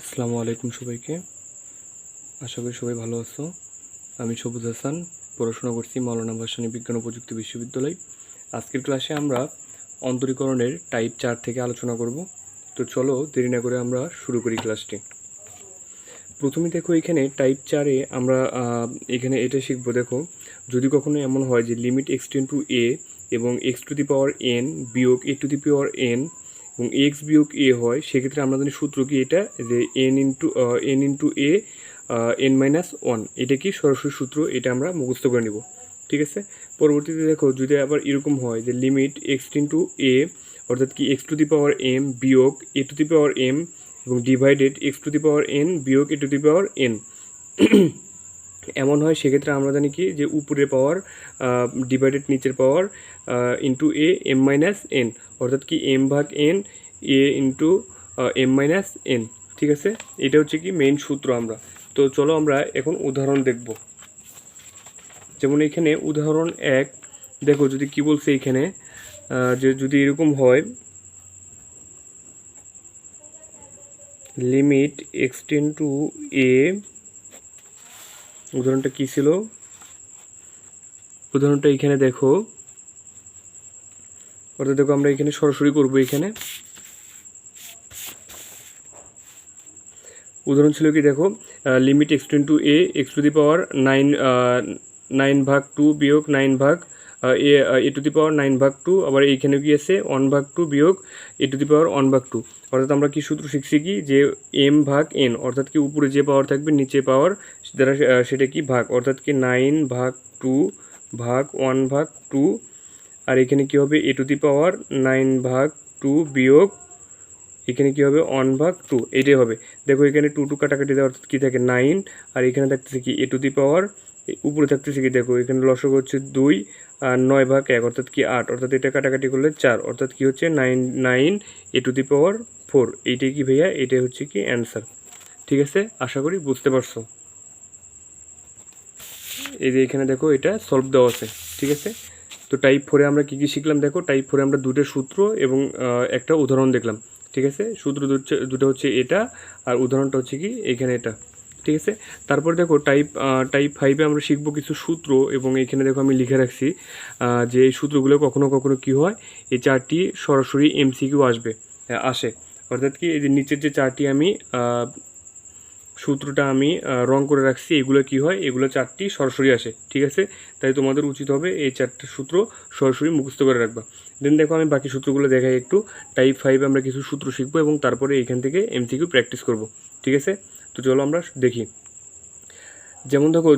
আসসালামু আলাইকুম সবাইকে। আশা করি সবাই ভালো আছো। আমি সবুজ হাসান, পড়াশোনা করছি মাওলানা ভাসানী বিজ্ঞান ও প্রযুক্তি বিশ্ববিদ্যালয়। আজকের ক্লাসে আমরা অন্তরীকরণের টাইপ 4 থেকে আলোচনা করব। তো চলো দেরি না করে আমরা শুরু করি ক্লাসটি। প্রথমে দেখো এখানে টাইপ 4-এ আমরা এখানে এটা শিখবো। দেখো, যদি কখনো এমন হয় যে লিমিট এক্স টেন টু এ এবং x to the power N বিয়োগ A to the power N এবং এক্স বিয়োগ এ হয়, সেক্ষেত্রে আমরা জানি সূত্র কি এটা, যে N into A N minus one. এটা কি সরাসরি সূত্র, এটা আমরা মুখস্থ করে নিব। ঠিক আছে। পরবর্তীতে দেখো, যদি আবার এরকম হয় যে লিমিট এক্স ইন্টু এ অর্থাৎ কি x to the power M বিয়োগ A to the power M এবং divided x to the power N বিয়োগ A to the power N এমন হয়, সেক্ষেত্রে আমরা জানি কি যে উপরের পাওয়ার ডিভাইডেড নিচের power into A M minus N, অর্থাৎ কি এম ভাগ N A into M minus N. ঠিক আছে, এটা হচ্ছে কি মেইন সূত্র আমরা। তো চলো আমরা এখন উদাহরণ দেখব। যেমন এখানে উদাহরণ 1 দেখো, যদি কি বলছে এখানে, যে যদি এরকম হয় লিমিট এক্স টেন টু এ, উদাহরণটা কী ছিল, উদাহরণটা এখানে দেখো, অর্থাৎ দেখো আমরা এখানে সরাসরি করবো। এখানে উদাহরণ ছিল কি, দেখো limit x tends to a x to the power 9/2 বিয়োগ 9 ভাগ এ টু দি পাওয়ার 9/2, আবার এইখানে কি আছে 1/2 বিয়োগ এ টু দি পাওয়ার 1/2। অর্থাৎ আমরা কি সূত্র শিখছি কি, যে এম ভাগ এন, অর্থাৎ কি উপরে যে পাওয়ার থাকবে নিচে পাওয়ার দ্বারা সেটা কি ভাগ, অর্থাৎ কি 9/2 ভাগ 1/2, আর এখানে কি হবে এ টু দি পাওয়ার 9/2 বিয়োগ এখানে কী হবে 1/2, এইটাই হবে। দেখো এখানে 2 কাটাকাটি দেওয়া, অর্থাৎ কী থাকে 9, আর এখানে থাকতেছে কি এ টু দি পাওয়ার, উপরে থাকতেছে কি দেখো এখানে লসক হচ্ছে 2 আর 9/1 অর্থাৎ কি 8, অর্থাৎ এটা কাটাকাটি করলে 4, অর্থাৎ কি হচ্ছে 9 এ টু দি পাওয়ার 4। এইটাই কি ভাইয়া, এটাই হচ্ছে কি অ্যান্সার। ঠিক আছে, আশা করি বুঝতে পারছো। এই যে এখানে দেখো এটা সলভ দেওয়া আছে। ঠিক আছে, তো টাইপ 4-এ আমরা কী কী শিখলাম দেখো। টাইপ 4-এ আমরা দুটো সূত্র এবং একটা উদাহরণ দেখলাম। ঠিক আছে, সূত্র দুটো হচ্ছে এটা, আর উদাহরণটা হচ্ছে কি এখানে এটা। ঠিক আছে, তারপর দেখো টাইপ 5-এ আমরা শিখবো কিছু সূত্র, এবং এখানে দেখো আমি লিখে রাখছি যে এই সূত্রগুলো কখনো কখনো কী হয়, এই চারটি সরাসরি এমসিকিউ আসে। অর্থাৎ কি এই যে নিচের যে চারটি আমি সূত্রটা আমি রং করে রাখছি, এগুলো কি হয়, এগুলো চারটি সরাসরি আসে। ঠিক আছে, তাই তোমাদের উচিত হবে এই চারটি সূত্র সরাসরি মুখস্থ করে রাখবা। দেন দেখো আমি বাকি সূত্রগুলো দেখাই একটু। টাইপ 5 আমরা কিছু সূত্র শিখবো এবং তারপরে এখান থেকে এমসিকিউ প্র্যাকটিস করব। ঠিক আছে, তো চলো আমরা দেখি। যেমন দেখো,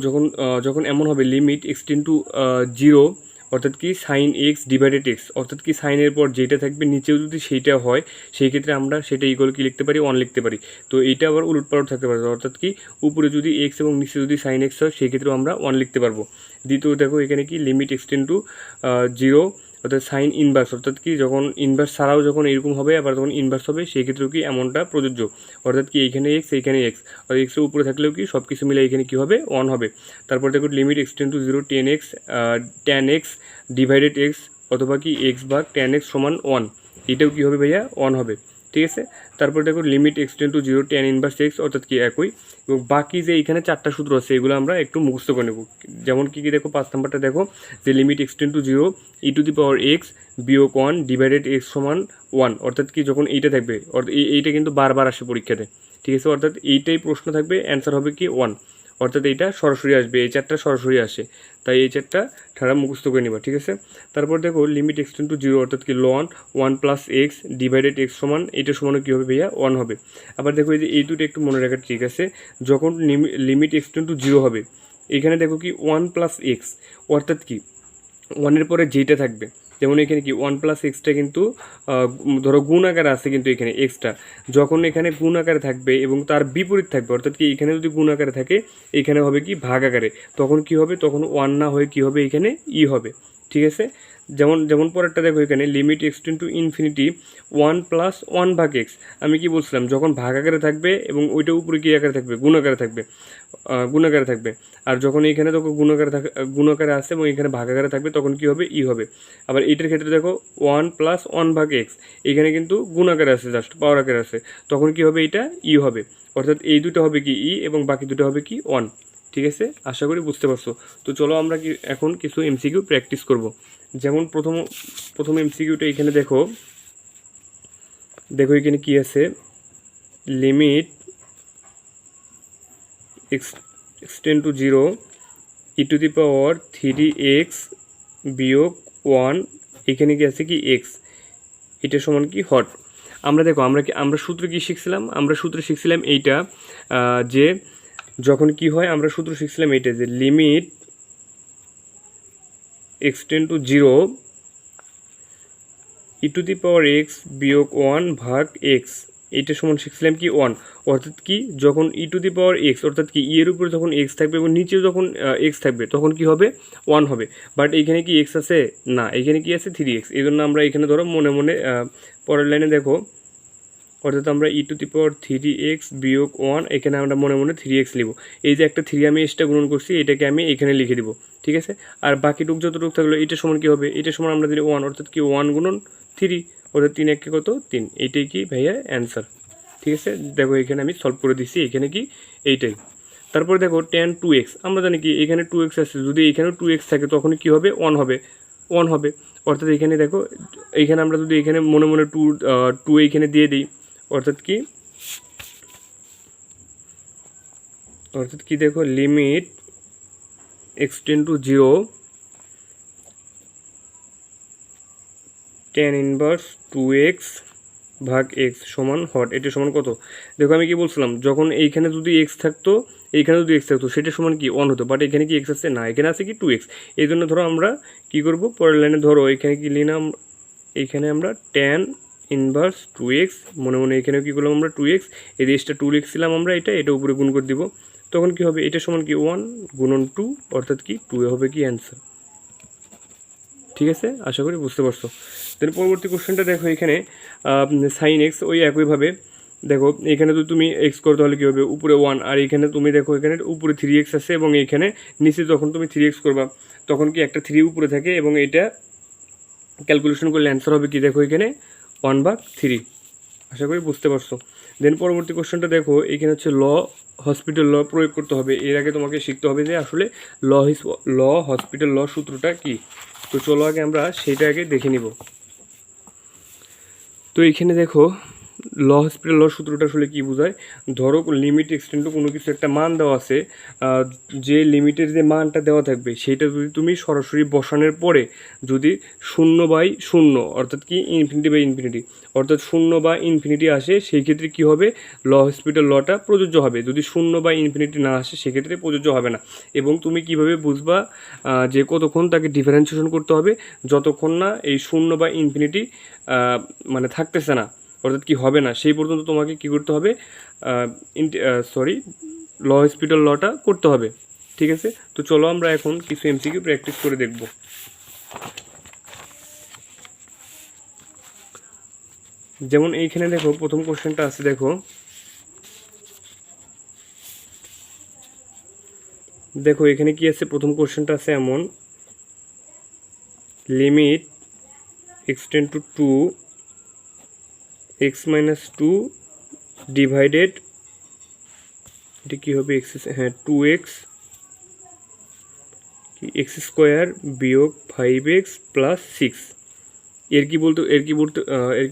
যখন এমন হবে লিমিট এক্স টেন টু 0 অর্থাৎ কি সাইন এক্স ডিভাইডেড এক্স, অর্থাৎ কি সাইনের পর যেটা থাকবে নিচেও যদি সেইটা হয়, সেই ক্ষেত্রে আমরা সেটা ইকুয়াল কি লিখতে পারি, 1 লিখতে পারি। তো এইটা আবার উলটপালট থাকতে পারে, অর্থাৎ কি উপরে যদি এক্স এবং নিচে যদি সাইন এক্স হয়, সেই ক্ষেত্রেও আমরা 1 লিখতে পারবো। দ্বিতীয় দেখো এখানে কি লিমিট এক্স টেন টু 0 অর্থাৎ সাইন ইনভার্স, অর্থাৎ কি যখন ইনভার্স ছাড়াও যখন এরকম হবে আবার তখন ইনভার্স হবে, সেই ক্ষেত্রেও কি এমনটা প্রযোজ্য। অর্থাৎ কি এইখানে এক্স এইখানে এক্স, আর এক্সের উপরে থাকলেও কি সব কিছু মিলে এখানে কী হবে 1 হবে। তারপর দেখো limit x tends two 0 10x divided x, অথবা কি এক্স ভাগ 10x সমান 1, এটাও কী হবে ভাইয়া 1 হবে। ঠিক আছে, তারপর দেখো limit x tends two 0 tan inverse x, অর্থাৎ কি একই। এবং বাকি যে এখানে চারটা সূত্র আছে এগুলো আমরা একটু মুখস্থ করে নেব। যেমন কী দেখো 5 নাম্বারটা দেখো, যে limit x tends two 0 E two the power x বিয়োগ 1 ডিভাইডেড এক্স সমান 1, অর্থাৎ কি যখন এইটা থাকবে, অর্থাৎ এইটা কিন্তু বারবার আসে পরীক্ষাতে। ঠিক আছে, অর্থাৎ এইটাই প্রশ্ন থাকবে, অ্যান্সার হবে কি 1, অর্থাৎ এইটা সরাসরি আসবে, এই চারটা সরাসরি আসে, তাই এই চারটা ঠাড়া মুখস্থ করে নিবা। ঠিক আছে, তারপর দেখো লিমিট এক্স টেন টু 0 অর্থাৎ কি ln 1 plus x divided x সমান, এটা সমানও কী হবে ভাইয়া 1 হবে। আবার দেখো এই যে এই দুটো একটু মনে রাখার ঠিক আছে, যখন লিমিট এক্স টেন টু 0 হবে, এখানে দেখো কি 1 প্লাস এক্স, অর্থাৎ কি 1-এর পরে যেটা থাকবে, যেমন এখানে কি 1 প্লাস এক্সটা কিন্তু ধরো গুণ আকারে আছে, কিন্তু এখানে এক্সটা যখন এখানে গুণ আকারে থাকবে এবং তার বিপরীত থাকবে, অর্থাৎ কি এখানে যদি গুণ আকারে থাকে এখানে হবে কি ভাগ আকারে, তখন কি হবে, তখন 1 না হয়ে কি হবে এখানে ই হবে। ঠিক আছে, যেমন যেমন পরেরটা দেখো এখানে limit x tends to infinity 1+1/x। আমি কি বলছিলাম, যখন ভাগ আকারে থাকবে এবং ওইটা উপরে কি আকারে থাকবে, গুণাকারে থাকবে, গুণাকারে থাকবে। আর যখন এইখানে দেখো গুণাকারে আসে এবং এখানে ভাগ আকারে থাকবে তখন কি হবে, ই হবে। আবার এইটার ক্ষেত্রে দেখো 1+1/x, এখানে কিন্তু গুণাকারে আছে, জাস্ট পাওয়ার আকারে আছে, তখন কি হবে, এটা ই হবে। অর্থাৎ এই দুটো হবে কি ই এবং বাকি দুটো হবে কি 1। ঠিক আছে, আশা করি বুঝতে পারছো। তো চলো আমরা কি এখন কিছু এমসিকিউ প্র্যাকটিস করব। যেমন প্রথম এমসিকিউটা এখানে দেখো এখানে কি আছে, limit x tends two 0 e⁻³ বিয়োগ 1, এখানে কি আছে কি এক্স, এটা সমান কি হট। আমরা দেখো আমরা সূত্র কি শিখছিলাম, আমরা সূত্র শিখছিলাম এইটা, যে যখন কি হয়, আমরা সূত্র শিখছিলাম এইটা, যে limit x tends two 0 e⁻x বিয়োগ 1/x, এটা সমান শিখছিলাম কি 1। অর্থাৎ কি যখন e⁻x অর্থাৎ কি এর উপরে যখন x থাকবে এবং নিচেও যখন x থাকবে তখন কি হবে, 1 হবে। বাট এইখানে কি x আছে না, এখানে কি আছে 3x। এই জন্য আমরা এখানে ধরো মনে মনে পরের লাইনে দেখো, অর্থাৎ আমরা e⁻³ বিয়োগ 1, এখানে আমরা মনে মনে 3x লিখব। এই যে একটা 3 আমি এক্সট্রা গুণন করছি, এটাকে আমি এখানে লিখে দিব। ঠিক আছে, আর বাকিটুক যতটুকু থাকলো এটা সমান কী হবে, এটা সমান আমরা দিলে 1, অর্থাৎ কি 1 গুণন 3, অর্থাৎ 3 1 কত 3। এইটাই কি ভাইয়া অ্যান্সার। ঠিক আছে, দেখো এখানে আমি সলভ করে দিচ্ছি, এখানে কি এইটাই। তারপরে দেখো tan 2x, আমরা জানি কি এখানে 2x আছে, যদি এখানেও 2x থাকে তখন কি হবে, 1 হবে, 1 হবে। অর্থাৎ এখানে দেখো, এইখানে আমরা যদি এখানে মনে মনে 2 এইখানে দিয়ে দিই, অর্থাৎ কি দেখো limit x tends two 0 tan−2x ভাগ x সমান হট, এটা সমান কত। দেখো আমি কি বলছিলাম, যখন এইখানে যদি x থাকতো, এইখানে যদি x থাকতো সেটা সমান কি 1 হতো, বাট এখানে কি x আছে না, এখানে আছে কি 2x। এই জন্য ধরো আমরা কি করব, পরের লাইনে ধরো এখানে কি নিলাম, এইখানে আমরা tan−2x, মনে মনে এখানেও কী করলাম আমরা 2x, এই জিনিসটা 2 লিখছিলাম আমরা, এটা উপরে গুণ করে দিব, তখন কি হবে, এটা সমান কি 1 গুণন 2, অর্থাৎ কি 2 হবে কি অ্যান্সার। ঠিক আছে, আশা করি বুঝতে পারছো। দেন পরবর্তী কোশ্চেনটা দেখো, এখানে sin x, ওই একইভাবে দেখো এখানে তো তুমি এক্স করো তাহলে কী হবে, উপরে 1, আর এখানে তুমি দেখো এখানে উপরে 3x আছে এবং এইখানে নিচে যখন তুমি 3x করবা তখন কি একটা 3 উপরে থাকে এবং এটা ক্যালকুলেশন করলে অ্যান্সার হবে কি, দেখো এখানে 1/3। আশা করি বুঝতে পারছো। দেন পরবর্তী কোশ্চেনটা দেখো, এখানে হচ্ছে হসপিটাল ল প্রয়োগ করতে হবে। এর আগে তোমাকে শিখতে হবে যে আসলে হসপিটাল ল সূত্রটা কি। তো চলো আগে আমরা সেইটা আগে দেখে নিব। তো এখানে দেখো হসপিটাল ল সূত্রটা আসলে কী বোঝায়, ধরো লিমিট এক্সটেন্ড টু কোনো কিছু একটা মান দেওয়া আছে, যে লিমিটের যে মানটা দেওয়া থাকবে সেটা যদি তুমি সরাসরি বসানোর পরে যদি 0/0 অর্থাৎ কি ইনফিনিটি অর্থাৎ 0 বা ইনফিনিটি আসে, সেই ক্ষেত্রে কী হবে, হসপিটাল লটা প্রযোজ্য হবে। যদি 0 বা ইনফিনিটি না আসে সেক্ষেত্রে প্রযোজ্য হবে না। এবং তুমি কিভাবে বুঝবা যে কতক্ষণ তাকে ডিফারেন্সিয়েশন করতে হবে, যতক্ষণ না এই 0 বা ইনফিনিটি মানে থাকতেছে না, অর্থাৎ কি হবে না, সেই পর্যন্ত তোমাকে কি করতে হবে, হসপিটাল লটা করতে হবে। ঠিক আছে, তো চলো আমরা এখন কিছু এমসিকিউ প্র্যাকটিস করে দেখব। যেমন এইখানে দেখো প্রথম কোশ্চেনটা আছে, দেখো এখানে কি আছে, প্রথম কোশ্চেনটা আছে এমন, limit x tends two 2x-2 divided, এটা কী হবে, হ্যাঁ 2x x² বিয়োগ 5x + 6, এর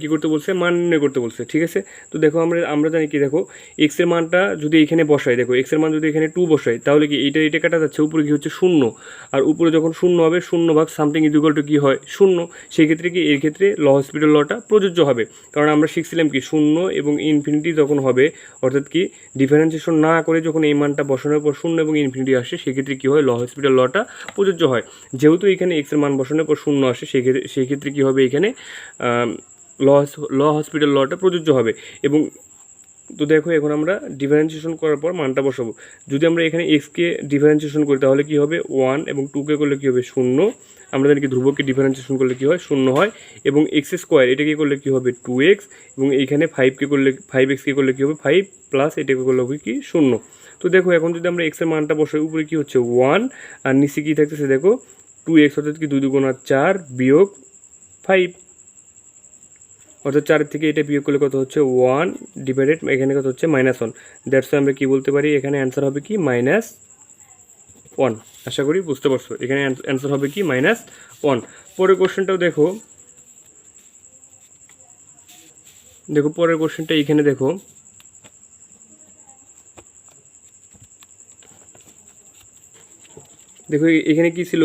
কি করতে বলছে, মান নির্ণয় করতে বলছে। ঠিক আছে, তো দেখো আমরা জানি কি, দেখো এক্সের মানটা যদি এখানে বসাই, দেখো এক্সের মান যদি এখানে 2 বসাই তাহলে কি এটা কাটা যাচ্ছে, উপরে কি হচ্ছে 0, আর উপরে যখন 0 হবে 0/something = কি হয় 0, সেই ক্ষেত্রে কি এর ক্ষেত্রে হসপিটাল লটা প্রযোজ্য হবে। কারণ আমরা শিখছিলাম কি 0 এবং ইনফিনিটি যখন হবে, অর্থাৎ কি ডিফারেন্সিয়েশন না করে যখন এই মানটা বসানোর পর 0 এবং ইনফিনিটি আসে, সেক্ষেত্রে কী হয়, হসপিটাল লটা প্রযোজ্য হয়। যেহেতু এখানে এক্সের মান বসানোর পর 0 আসে, সেই ক্ষেত্রে কী হবে, এখানে হসপিটাল লটা প্রযোজ্য হবে। এবং তো দেখো এখন আমরা ডিফারেন্সিয়েশন করার পর মানটা বসাবো। যদি আমরা এখানে এক্সকে ডিফারেন্সিয়েশন করি তাহলে কী হবে 1 এবং 2কে করলে কী হবে 0। আমরা জানি কি ধ্রুবককে ডিফারেন্সিয়েশন করলে কী হয় 0 হয়। এবং এক্স স্কোয়ার এটাকে করলে কী হবে 2x এবং এইখানে 5কে করলে 5xকে করলে কী হবে 5 প্লাস এটাকে করলে হবে কি 0। তো দেখো এখন যদি আমরা এক্সের মানটা বসাই উপরে কী হচ্ছে 1 আর নিচে কী থাকতেছে দেখো 2x অর্থাৎ কি 2 2 4 বিয়োগ 5 অর্থাৎ 4 থেকে এটা বিয়োগ করলে কত হচ্ছে 1 ডিভাইডেড এখানে কত হচ্ছে -1। দ্যাটস আমরা কি বলতে পারি এখানে অ্যান্সার হবে কি -1। আশা করি বুঝতে পারছো এখানে অ্যান্সার হবে কি -1। পরের কোশ্চেনটাও দেখো পরের কোশ্চেনটা এখানে দেখো এখানে কি ছিল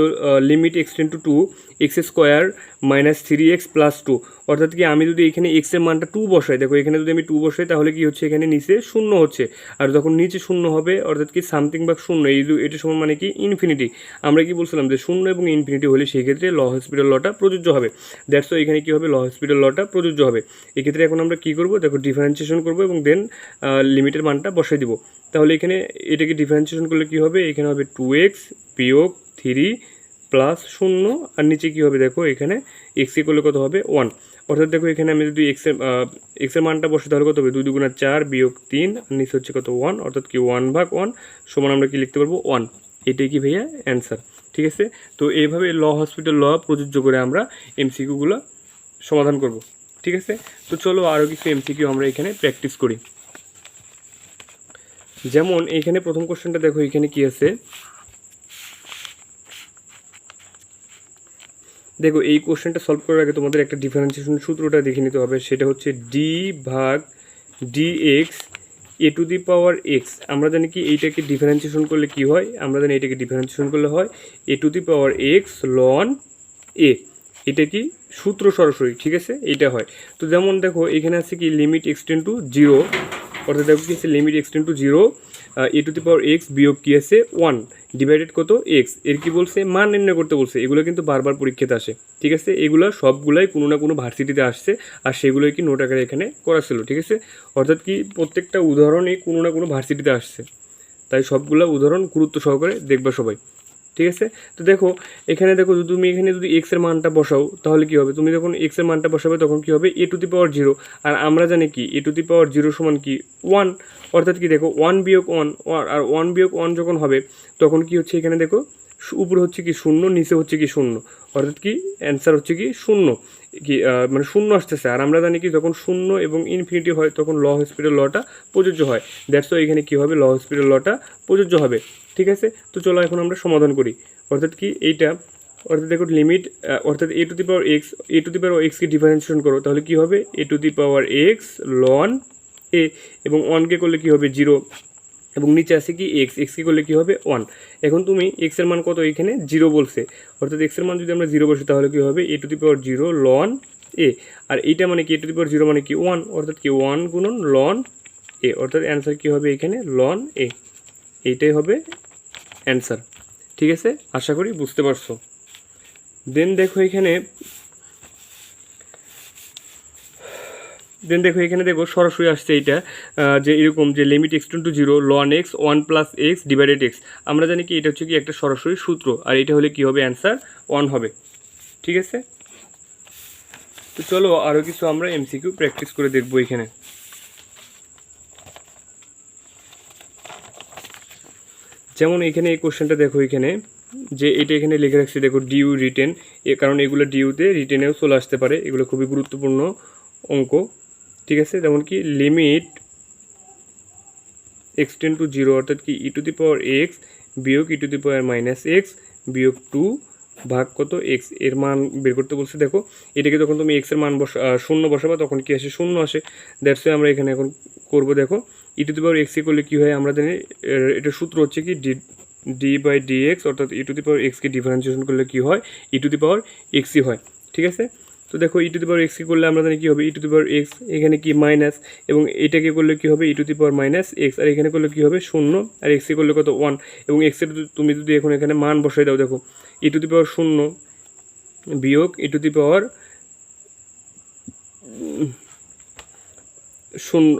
limit x tends two 2x² -3x + 2 অর্থাৎ কি আমি যদি এখানে x এর মানটা 2 বসাই দেখো এখানে যদি আমি 2 বসাই তাহলে কি হচ্ছে এখানে নিচে 0 হচ্ছে আর যখন নিচে 0 হবে অর্থাৎ কি সামথিং বা 0 এটা সমান মানে কি ইনফিনিটি। আমরা কি বলছিলাম যে 0 এবং ইনফিনিটি হলে সেই ক্ষেত্রে লহসপিটাল লটা প্রযোজ্য হবে। দ্যাটস এখানে কি হবে লহসপিটাল লটা প্রযোজ্য হবে। এক্ষেত্রে এখন আমরা কি করব দেখো ডিফারেন্সিয়েশন করব এবং দেন লিমিটের মানটা বসাই দিব। তাহলে এখানে এটাকে ডিফারেন্সিয়েশন করলে কি হবে এখানে হবে 2x বিয়োগ 3 প্লাস 0 আর নিচে কী হবে দেখো এখানে এক্সকে করলে কত হবে 1। অর্থাৎ দেখো এখানে আমি যদি এক্সের মানটা বসে তাহলে কত হবে 2 2 4 বিয়োগ 3 আর নিচে হচ্ছে কত 1 অর্থাৎ কি 1/1 সমান আমরা কি লিখতে পারবো 1। এটাই কি ভাইয়া অ্যান্সার। ঠিক আছে, তো এইভাবে হসপিটাল ল প্রযোজ্য করে আমরা এমসিকিউগুলো সমাধান করব। ঠিক আছে, তো চলো আরও কিছু এমসিকিউ আমরা এখানে প্র্যাকটিস করি। যেমন এইখানে প্রথম কোশ্চেনটা দেখো এখানে কি আছে দেখো এই কোশ্চেনটা সলভ করার আগে তোমাদের একটা ডিফারেন্সিয়েশন সূত্রটা দেখে নিতে হবে। সেটা হচ্ছে d/dx a⁴x। আমরা জানি কি এইটাকে ডিফারেন্সিয়েশন করলে কি হয়, আমরা জানি এটাকে ডিফারেন্সিয়েশন করলে হয় a⁴x ln a। এটা কি সূত্র সরাসরি, ঠিক আছে, এইটা হয়। তো যেমন দেখো এখানে আছে কি লিমিট এক্সটেন্ড টু 0 অর্থাৎ দেখো কি আছে লিমিট এক্সটেন্ড টু 0 a⁴x বিয়োগ কি আছে 1 ডিভাইডেড কত x এর কি বলছে মান নির্ণয় করতে বলছে। এগুলো কিন্তু বারবার পরীক্ষাতে আসে। ঠিক আছে, এগুলো সবগুলাই কোনো না কোনো ভার্সিটিতে আসছে আর সেগুলোই কি নোট আকারে এখানে করা ছিল। ঠিক আছে, অর্থাৎ কি প্রত্যেকটা উদাহরণই কোনো না কোনো ভার্সিটিতে আসছে, তাই সবগুলো উদাহরণ গুরুত্ব সহকারে দেখবা সবাই। ঠিক আছে, তো দেখো এখানে দেখো তুমি এখানে যদি x এর মানটা বসাও তাহলে কি হবে, তুমি যখন x এর মানটা বসাবে তখন কি হবে a⁴0 আর আমরা জানি কি a⁴0 সমান কি 1 অর্থাৎ কি দেখো 1 বিয়োগ 1 আর 1 বিয়োগ 1 যখন হবে তখন কি হচ্ছে এখানে দেখো উপরে হচ্ছে কি 0 নিচে হচ্ছে কি 0 অর্থাৎ কি অ্যান্সার হচ্ছে কি 0 কি মানে 0 আসতেছে। আর আমরা জানি কি যখন 0 এবং ইনফিনিটি হয় তখন হসপিটাল লটা প্রযোজ্য হয়। দ্যাটস এখানে কি হবে হসপিটাল লটা প্রযোজ্য হবে। ঠিক আছে, তো চলো এখন আমরা সমাধান করি। অর্থাৎ কি এইটা অর্থাৎ দেখো লিমিট অর্থাৎ a⁴x কে ডিফারেন্সিয়েশন করো তাহলে কি হবে a⁴x ln a এবং 1কে করলে কি হবে 0 এবং নিচে আছে কি এক্সকে করলে কি হবে 1। এখন তুমি x এর মান কত এখানে 0 বলছে অর্থাৎ x এর মান যদি আমরা 0 বসি তাহলে কি হবে a⁴0 ln a আর এইটা মানে কি a⁴0 মানে কি 1 অর্থাৎ কি 1 গুণন ln a অর্থাৎ অ্যান্সার কি হবে এখানে ln a। এইটাই হবে অ্যান্সার। ঠিক আছে, আশা করি বুঝতে পারছো। দেন দেখো এখানে দেখো সরাসরি আসছে এইটা যে এরকম যে limit x tends to 0 ln x 1 + x divided x। আমরা জানি কি এটা হচ্ছে কি একটা সরাসরি সূত্র আর এটা হলে কি হবে অ্যান্সার 1 হবে। ঠিক আছে, তো চলো আরও কিছু আমরা এমসিকিউ প্র্যাকটিস করে দেখবো এখানে। যেমন এখানে এই কোশ্চেনটা দেখো এখানে যে এটা এখানে লিখে রাখছি দেখো ডিউ রিটেন, কারণ এগুলো ডিউতে রিটেনেও চলে আসতে পারে, এগুলো খুবই গুরুত্বপূর্ণ অঙ্ক। ঠিক আছে, যেমন কি লিমিট এক্সটেন্ড টু 0 অর্থাৎ কি e⁴x বিয়োগ e⁻x বিয়োগ 2 ভাগ কত x এর মান বের করতে বলছে। দেখো এটাকে যখন তুমি x এর মান 0 বসাবা তখন কি আসে 0 আসে। দ্যাটস আমরা এখানে এখন করবো। দেখো e⁴x করলে কি হয় আমরা জানি এটা সূত্র হচ্ছে কি d/dx অর্থাৎ e⁴x কে ডিফারেন্সিয়েশন করলে কি হয় e⁴x হয়। ঠিক আছে, তো দেখো e⁴x কে করলে আমরা জানি কি হবে e⁴x এখানে কি মাইনাস এবং এটাকে করলে কি হবে e⁻x আর এখানে করলে কি হবে 0 আর x কে করলে কত 1 এবং x এর তুমি যদি এখন এখানে মান বসাই দাও দেখো e⁴0 বিয়োগ শূন্য,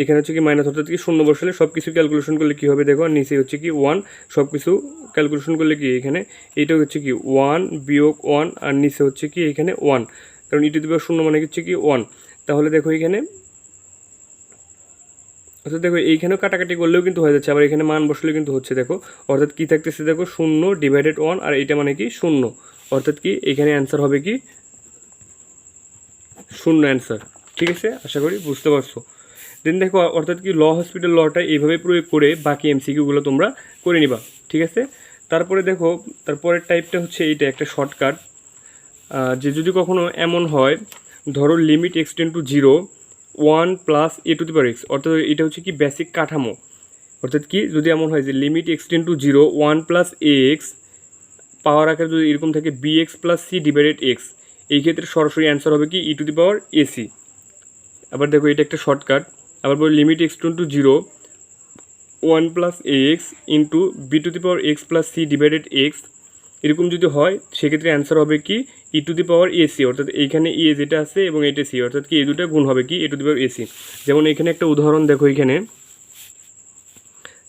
এখানে হচ্ছে কি মাইনাস, অর্থাৎ কি শূন্য বসালে সব কিছু ক্যালকুলেশন করলে কী হবে দেখো, নিচে হচ্ছে কি 1, সব কিছু ক্যালকুলেশন করলে কি এখানে এইটা হচ্ছে কি 1 বিয়োগ 1, আর নিচে হচ্ছে কি এখানে 1, কারণ ই টু দি পাওয়ার শূন্য মানে হচ্ছে কি 1। তাহলে দেখো এখানে, অর্থাৎ দেখো এইখানেও কাটাকাটি করলেও কিন্তু হয়ে যাচ্ছে, আবার এখানে মান বসলেও কিন্তু হচ্ছে। দেখো অর্থাৎ কী থাকতেছে দেখো, 0 ডিভাইডেড 1, আর এটা মানে কি 0, অর্থাৎ কি এখানে অ্যান্সার হবে কি 0 অ্যান্সার। ঠিক আছে, আশা করি বুঝতে পারছো। দেন দেখো অর্থাৎ কি ল হসপিটাল লটা এইভাবে প্রয়োগ করে বাকি এমসিকিউগুলো তোমরা করে নিবা। ঠিক আছে, তারপরে দেখো তারপরের টাইপটা হচ্ছে এইটা একটা শর্টকাট, যে যদি কখনো এমন হয়, ধরো limit x tends to 0 1 plus A to the power x, অর্থাৎ এটা হচ্ছে কি বেসিক কাঠামো। অর্থাৎ কি যদি এমন হয় যে limit x tends to 0 1 plus A x power আকারে যদি এরকম থাকে b x plus C divided x, এই ক্ষেত্রে সরাসরি অ্যান্সার হবে কি ই টু দি পাওয়ার এসি। আবার দেখো এটা একটা শর্টকাট, আবার বলি limit x tends to 0 1 plus A x into B to the power x plus C divided x, এরকম যদি হয় সেক্ষেত্রে অ্যান্সার হবে কি ই টু দি পাওয়ার এসি, অর্থাৎ এইখানে এ যেটা আছে এবং এটা সি, অর্থাৎ কি এই দুটো গুণ হবে কি এ টু দি পাওয়ার এসি। যেমন এখানে একটা উদাহরণ দেখো, এখানে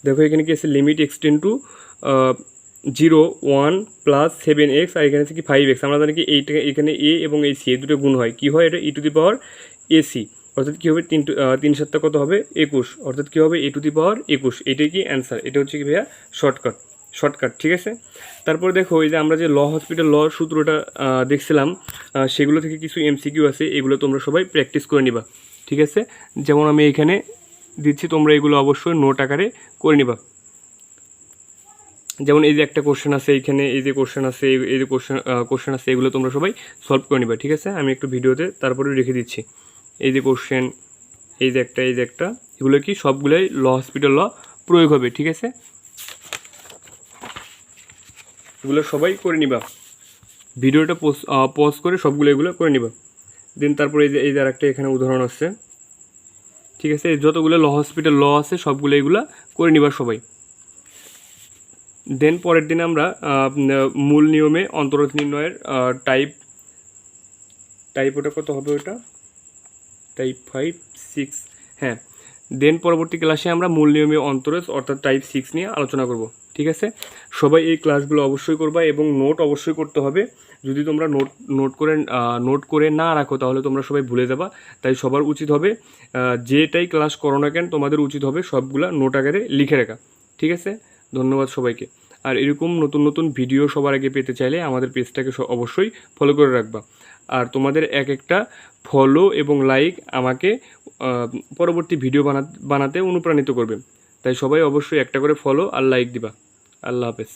দেখো এখানে কি আছে limit x tends to 0 1 plus 7x, আর এখানে আছে কি 5x। আমরা জানি কি এইটা এখানে এ এবং এই সি এই দুটো গুণ হয়, কী হয় এটা ই টু দি পাওয়ার এসি, অর্থাৎ কী হবে 3 7 কত হবে 21, অর্থাৎ কী হবে এ টু দি পাওয়ার 21। এটাই কি অ্যান্সার, এটা হচ্ছে কি ভাইয়া শর্টকাট। ঠিক আছে, তারপর দেখো এই যে আমরা যে ল হসপিটাল ল সূত্রটা দেখছিলাম, সেগুলো থেকে কিছু এমসিকিউ আছে, এগুলো তোমরা সবাই প্র্যাকটিস করে নিবা। ঠিক আছে, যেমন আমি এখানে দিচ্ছি, তোমরা এগুলো অবশ্যই নোট আকারে করে নিবা। যেমন এই যে একটা কোশ্চেন আছে এইখানে, এই যে কোশ্চেন আছে, এই যে কোশ্চেন আছে, এগুলো তোমরা সবাই সলভ করে নিবা। ঠিক আছে, আমি একটু ভিডিওতে তারপরে রেখে দিচ্ছি। এই যে কোশ্চেন, এই যে একটা, এগুলো কি সবগুলোই ল হসপিটাল ল প্রয়োগ হবে। ঠিক আছে, এগুলো সবাই করে নিবা, ভিডিওটা পজ করে সবগুলো এগুলো করে নিবা। দেন তারপরে এই যে আরেকটা এখানে উদাহরণ আছে। ঠিক আছে, যতগুলো ল হসপিটাল ল আছে সবগুলো এগুলো করে নিবা সবাই। দেন পরের দিন আমরা মূল নিয়মে অন্তরোধ নির্ণয়ের টাইপ ওটা কত হবে, ওটা টাইপ 5 6, হ্যাঁ। দেন পরবর্তী ক্লাসে আমরা মূল নিয়মে অন্তরজ অর্থাৎ টাইপ 6 নিয়ে আলোচনা করব। ঠিক আছে, সবাই এই ক্লাসগুলো অবশ্যই করবা এবং নোট অবশ্যই করতে হবে। যদি তোমরা নোট করে না রাখো তাহলে তোমরা সবাই ভুলে যাবা। তাই সবার উচিত হবে যেটাই ক্লাস করো না কেন তোমাদের উচিত হবে সবগুলা নোট আকারে লিখে রাখা। ঠিক আছে, ধন্যবাদ সবাইকে। আর এরকম নতুন নতুন ভিডিও সবার আগে পেতে চাইলে আমাদের পেজটাকে অবশ্যই ফলো করে রাখবা। আর তোমাদের এক একটা ফলো এবং লাইক আমাকে পরবর্তী ভিডিও বানাতে অনুপ্রাণিত করবে। তাই সবাই অবশ্যই একটা করে ফলো আর লাইক দিবা। আল্লাহ হাফেজ।